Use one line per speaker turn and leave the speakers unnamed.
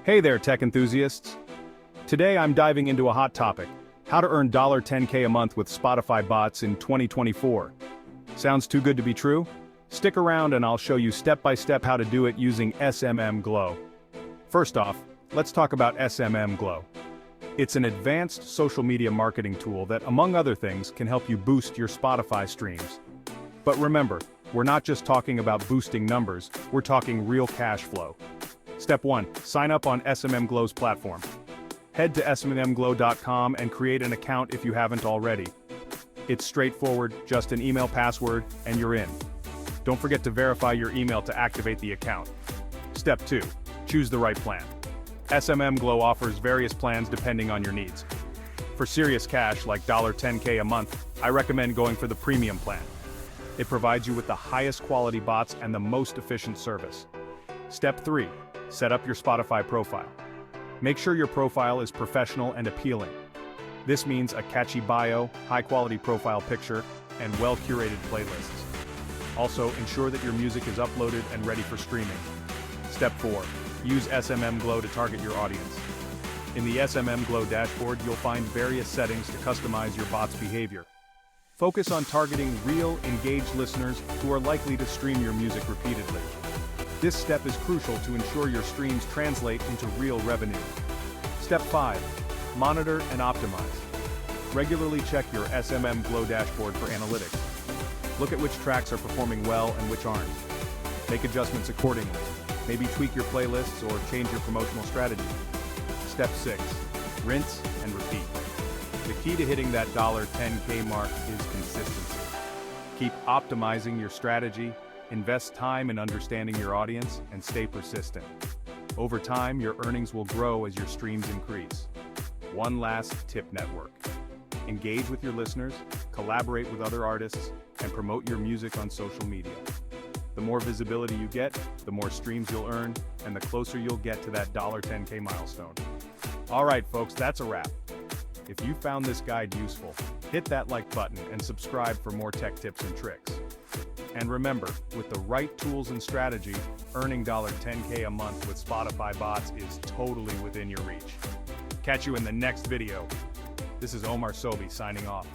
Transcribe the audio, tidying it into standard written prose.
Hey there, tech enthusiasts. Today I'm diving into a hot topic, how to earn $10K a month with Spotify bots in 2024. Sounds too good to be true? Stick around and I'll show you step-by-step how to do it using SMM Glow. First off, let's talk about SMM Glow. It's an advanced social media marketing tool that, among other things, can help you boost your Spotify streams. But remember, we're not just talking about boosting numbers, we're talking real cash flow. Step 1. Sign up on SMM Glow's platform. Head to smmglow.com and create an account if you haven't already. It's straightforward, just an email password, and you're in. Don't forget to verify your email to activate the account. Step 2. Choose the right plan. SMM Glow offers various plans depending on your needs. For serious cash like $10K a month, I recommend going for the premium plan. It provides you with the highest quality bots and the most efficient service. Step 3. Set up your Spotify profile. Make sure your profile is professional and appealing. This means a catchy bio, high-quality profile picture, and well-curated playlists. Also, ensure that your music is uploaded and ready for streaming. Step 4. Use SMM Glow to target your audience. In the SMM Glow dashboard, you'll find various settings to customize your bot's behavior. Focus on targeting real, engaged listeners who are likely to stream your music repeatedly. This step is crucial to ensure your streams translate into real revenue. Step 5. Monitor and optimize. Regularly check your SMM Glow dashboard for analytics. Look at which tracks are performing well and which aren't. Make adjustments accordingly. Maybe tweak your playlists or change your promotional strategy. Step 6. Rinse and repeat. The key to hitting that $10K mark is consistency. Keep optimizing your strategy, invest time in understanding your audience, and stay persistent. Over time, your earnings will grow as your streams increase. One last tip: network. Engage with your listeners, collaborate with other artists, and promote your music on social media. The more visibility you get, the more streams you'll earn, and the closer you'll get to that $10K milestone. Alright folks, that's a wrap. If you found this guide useful, hit that like button and subscribe for more tech tips and tricks. And remember, with the right tools and strategy, earning $10K a month with Spotify bots is totally within your reach. Catch you in the next video. This is Omar Sobi signing off.